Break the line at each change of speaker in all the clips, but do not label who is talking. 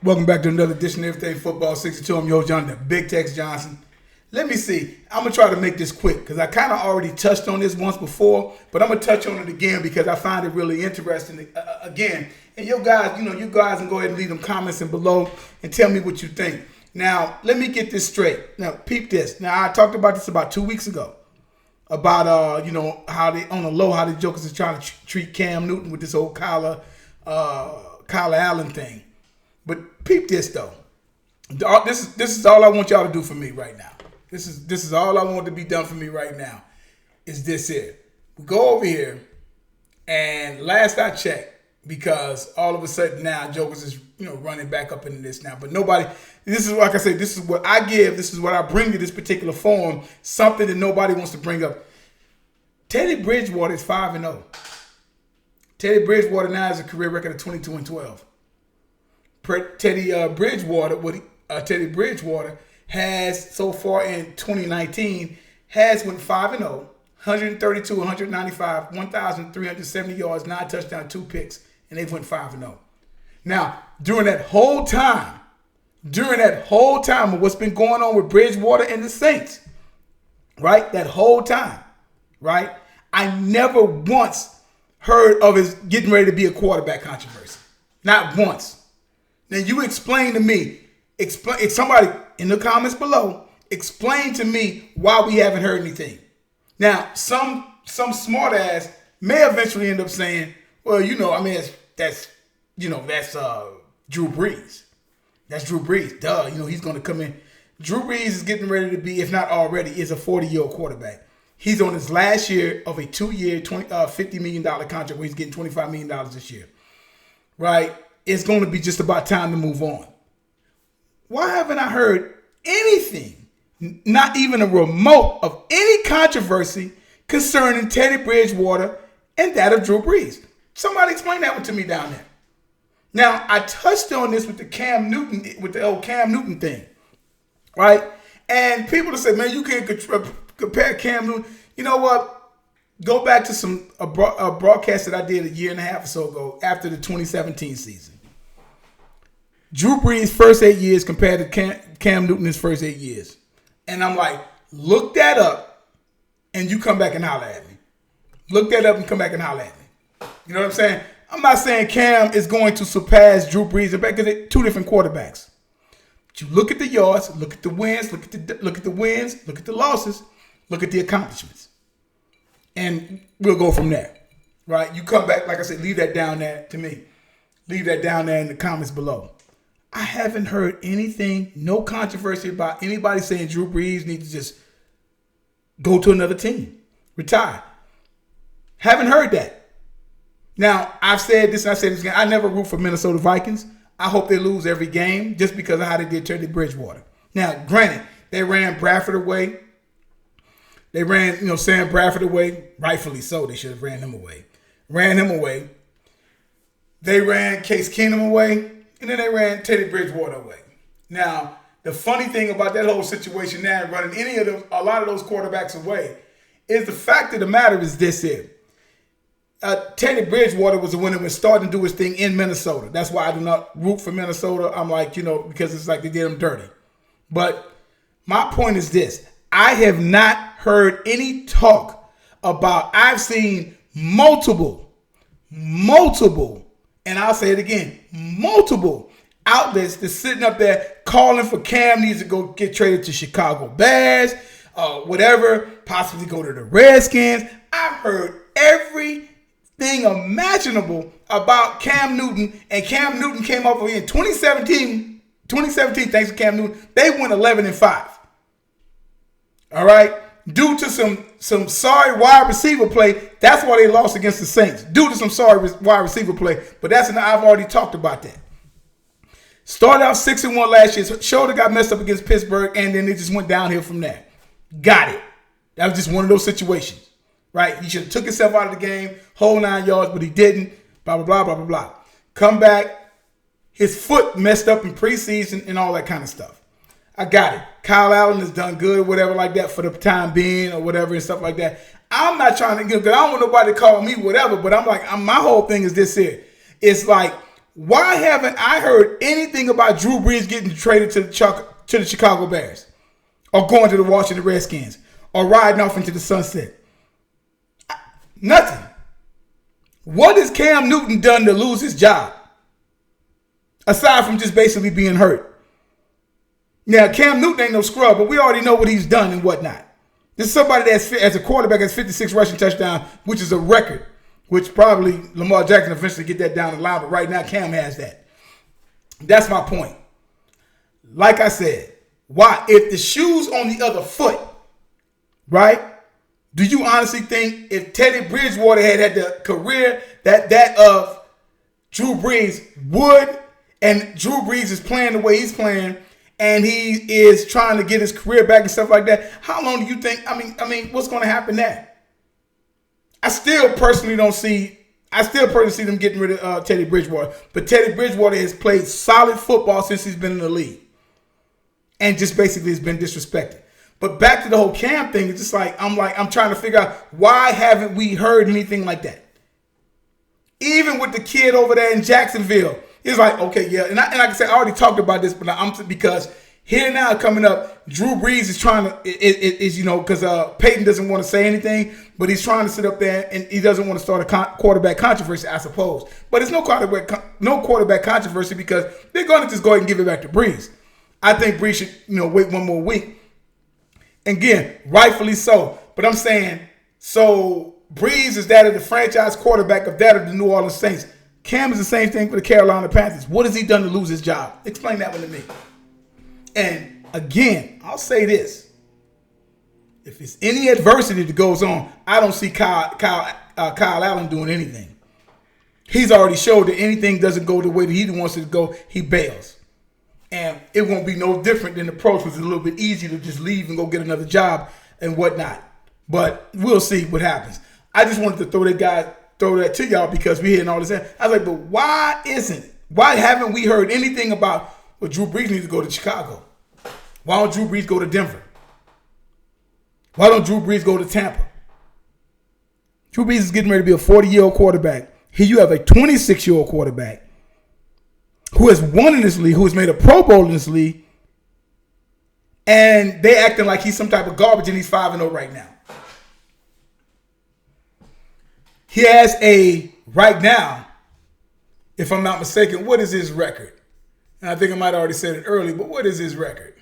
Welcome back to another edition of Everything Football 62. I'm your host, John, the Big Tex Johnson. Let me see. I'm going to try to make this quick because I kind of already touched on this once before, but I'm going to touch on it again because I find it really interesting again. And you guys can go ahead and leave them comments in below and tell me what you think. Now, let me get this straight. Now, peep this. Now, I talked about this about 2 weeks ago about, how they, on the low, how the Jokers is trying to treat Cam Newton with this whole Kyle Allen thing. But peep this though. This is all I want y'all to do for me right now. This is all I want to be done for me right now. Is this here? We go over here, and last I checked, because all of a sudden now Jokers is running back up into this now. But nobody. This is like I said. This is what I give. This is what I bring to this particular forum. Something that nobody wants to bring up. Teddy Bridgewater is 5-0. Teddy Bridgewater now has a career record of 22-12. Teddy Bridgewater has so far in 2019 has went 5-0, 132, 195, 1,370 yards, 9 touchdowns, 2 picks, and they've went 5-0. Now, during that whole time of what's been going on with Bridgewater and the Saints, right? That whole time, right? I never once heard of his getting ready to be a quarterback controversy. Not once. Now you explain to me, somebody in the comments below, explain to me why we haven't heard anything. Now, some smart ass may eventually end up saying, well, that's Drew Brees. That's Drew Brees. Duh, he's going to come in. Drew Brees is getting ready to be, if not already, is a 40-year-old quarterback. He's on his last year of a 2-year, $50 million contract where he's getting $25 million this year. Right? It's going to be just about time to move on. Why haven't I heard anything, not even a remote of any controversy concerning Teddy Bridgewater and that of Drew Brees? Somebody explain that one to me down there. Now, I touched on this with the old Cam Newton thing, right? And people that say, man, you can't compare Cam Newton. You know what? Go back to a broadcast that I did a year and a half or so ago after the 2017 season. Drew Brees' first 8 years compared to Cam Newton's first 8 years. And I'm like, look that up and you come back and holler at me. Look that up and come back and holler at me. You know what I'm saying? I'm not saying Cam is going to surpass Drew Brees because they're two different quarterbacks. But you look at the yards, look at the wins, look at the wins, look at the losses, look at the accomplishments. And we'll go from there, right? You come back, like I said, leave that down there to me. Leave that down there in the comments below. I haven't heard anything, no controversy about anybody saying Drew Brees needs to just go to another team, retire. Haven't heard that. Now, I've said this and I said this again. I never root for Minnesota Vikings. I hope they lose every game just because of how they did Teddy Bridgewater. Now, granted, they ran Bradford away. They ran, Sam Bradford away. Rightfully so. They should have ran him away. Ran him away. They ran Case Keenum away. And then they ran Teddy Bridgewater away. Now, the funny thing about that whole situation now, running a lot of those quarterbacks away, is the fact of the matter is this here. Teddy Bridgewater was the one that was starting to do his thing in Minnesota. That's why I do not root for Minnesota. I'm like, because it's like they did him dirty. But my point is this. I have not heard any talk about, I've seen multiple, and I'll say it again, multiple outlets that's sitting up there calling for Cam needs to go get traded to Chicago Bears, whatever, possibly go to the Redskins. I've heard everything imaginable about Cam Newton, and Cam Newton came up in 2017, thanks to Cam Newton, they went 11-5. All right? Due to some sorry wide receiver play, that's why they lost against the Saints. Due to some sorry wide receiver play, but I've already talked about that. Started out 6-1 last year. Shoulder got messed up against Pittsburgh, and then it just went downhill from there. Got it. That was just one of those situations, right? He should have took himself out of the game, whole 9 yards, but he didn't. Blah blah blah blah blah blah. Come back, his foot messed up in preseason and all that kind of stuff. I got it. Kyle Allen has done good, whatever like that for the time being or whatever and stuff like that. I'm not trying to, because I don't want nobody to call me whatever, but I'm like, my whole thing is this here. It's like, Why haven't I heard anything about Drew Brees getting traded to the Chicago Bears, or going to the Washington Redskins, or riding off into the sunset? Nothing. What has Cam Newton done to lose his job? Aside from just basically being hurt. Now, Cam Newton ain't no scrub, but we already know what he's done and whatnot. This is somebody that's, as a quarterback, has 56 rushing touchdowns, which is a record, which probably Lamar Jackson eventually get that down the line, but right now Cam has that. That's my point. Like I said, why? If the shoe's on the other foot, right? Do you honestly think if Teddy Bridgewater had the career that of Drew Brees would, and Drew Brees is playing the way he's playing, and he is trying to get his career back and stuff like that, how long do you think, I mean, what's going to happen there? I still personally see them getting rid of Teddy Bridgewater. But Teddy Bridgewater has played solid football since he's been in the league. And just basically has been disrespected. But back to the whole Cam thing, it's just I'm trying to figure out, why haven't we heard anything like that? Even with the kid over there in Jacksonville, it's like, okay, yeah. And like I said, I already talked about this, but because here now coming up, Drew Brees is trying to, because Peyton doesn't want to say anything, but he's trying to sit up there and he doesn't want to start a quarterback controversy, I suppose. But it's no quarterback controversy because they're going to just go ahead and give it back to Brees. I think Brees should, wait one more week. Again, rightfully so. But I'm saying, so Brees is that of the franchise quarterback of that of the New Orleans Saints. Cam is the same thing for the Carolina Panthers. What has he done to lose his job? Explain that one to me. And again, I'll say this. If it's any adversity that goes on, I don't see Kyle Allen doing anything. He's already showed that anything doesn't go the way that he wants it to go, he bails. And it won't be no different than the pros, which is a little bit easier to just leave and go get another job and whatnot. But we'll see what happens. I just wanted to throw that to y'all because we're hearing all this. I was like, but why haven't we heard anything about, well, Drew Brees needs to go to Chicago? Why don't Drew Brees go to Denver? Why don't Drew Brees go to Tampa? Drew Brees is getting ready to be a 40-year-old quarterback. Here you have a 26-year-old quarterback who has won in this league, who has made a Pro Bowl in this league, and they acting like he's some type of garbage and he's 5-0 right now. He has right now, if I'm not mistaken, what is his record? And I think I might have already said it earlier, but what is his record?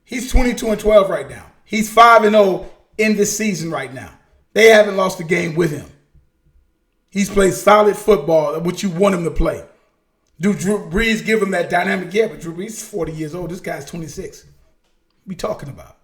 He's 22-12 right now. He's 5-0 in this season right now. They haven't lost a game with him. He's played solid football, which you want him to play. Do Drew Brees give him that dynamic? Yeah, but Drew Brees is 40 years old. This guy's 26. What are we talking about?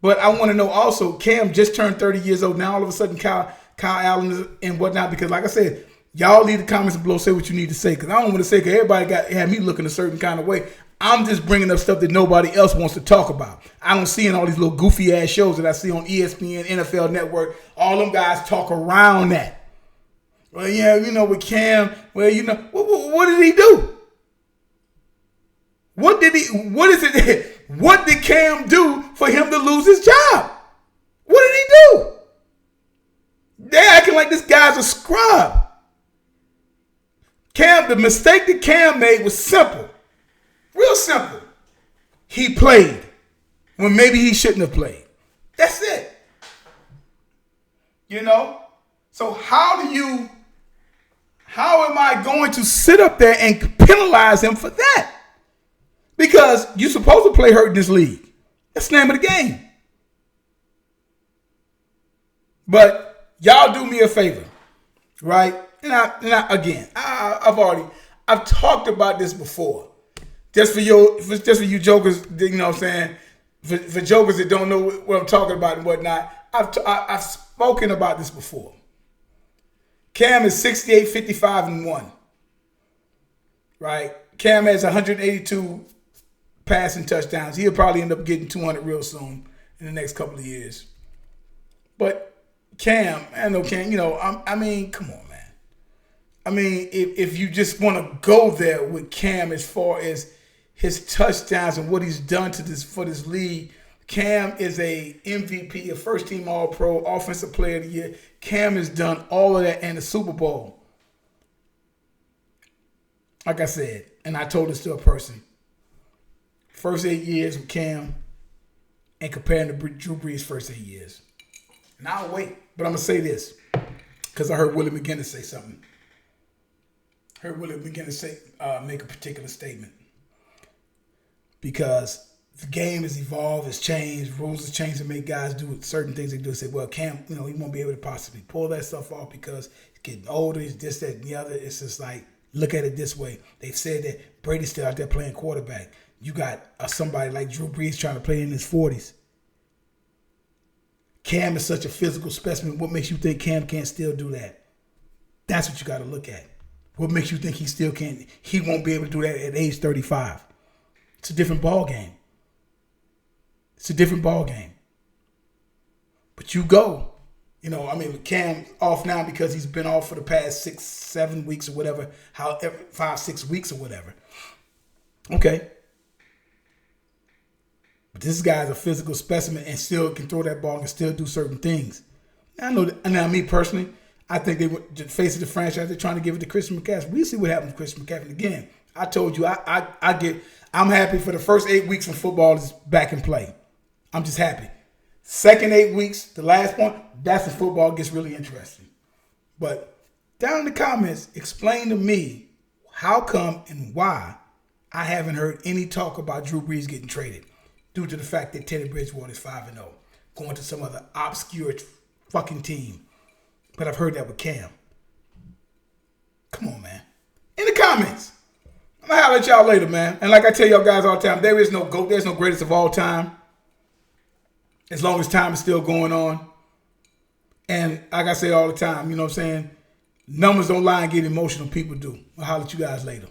But I want to know also, Cam just turned 30 years old. Now all of a sudden Kyle Allen and whatnot, because like I said, y'all leave the comments below, say what you need to say, because I don't want to say, because everybody had me looking a certain kind of way. I'm just bringing up stuff that nobody else wants to talk about. I don't see in all these little goofy ass shows that I see on ESPN, NFL Network, all them guys talk around that. Well, yeah, with Cam, well, what did he do? What did Cam do for him to lose his job? What did he do? They're acting like this guy's a scrub. The mistake that Cam made was simple. Real simple. He played when maybe he shouldn't have played. That's it. So how am I going to sit up there and penalize him for that? Because you're supposed to play hurt in this league. That's the name of the game. But y'all do me a favor, right? I've talked about this before. Just for you jokers, what I'm saying? For jokers that don't know what I'm talking about and whatnot, I've spoken about this before. Cam is 68, 55, and 1. Right? Cam has 182 passing touchdowns. He'll probably end up getting 200 real soon in the next couple of years. But Cam, come on, man. I mean, if you just want to go there with Cam as far as his touchdowns and what he's done for this league, Cam is a MVP, a first-team All-Pro, Offensive Player of the Year. Cam has done all of that and the Super Bowl. like I said, and I told this to a person, first 8 years with Cam and comparing to Drew Brees' first 8 years. And I'll wait, but I'm going to say this because I heard Willie McGinnis say something. Heard Willie McGinnis say, make a particular statement. Because the game has evolved, it's changed, rules have changed to make guys do certain things they do. Say, well, Cam, he won't be able to possibly pull that stuff off because he's getting older, he's this, that, and the other. It's just like, look at it this way. They've said that Brady's still out there playing quarterback. You got somebody like Drew Brees trying to play in his 40s. Cam is such a physical specimen. What makes you think Cam can't still do that? That's what you got to look at. What makes you think he still can't? He won't be able to do that at age 35. It's a different ball game. It's a different ball game. But you go. Cam's off now because he's been off for the past 6-7 weeks or whatever, 5-6 weeks or whatever. Okay. But this guy's a physical specimen and still can throw that ball and still do certain things. I know that, now me personally, I think they would face of the franchise. They're trying to give it to Christian McCaffrey. We see what happens with Christian McCaffrey. Again, I told you, I'm happy for the first 8 weeks when football is back in play. I'm just happy. Second 8 weeks, the last point, that's when football gets really interesting. But down in the comments, explain to me how come and why I haven't heard any talk about Drew Brees getting traded due to the fact that Teddy Bridgewater is 5-0, going to some other obscure fucking team. But I've heard that with Cam. Come on, man. In the comments. I'm going to holler at y'all later, man. And like I tell y'all guys all the time, there is no GOAT. There's no greatest of all time. As long as time is still going on. And like I say all the time, you know what I'm saying? Numbers don't lie and get emotional. People do. I'll holler at you guys later.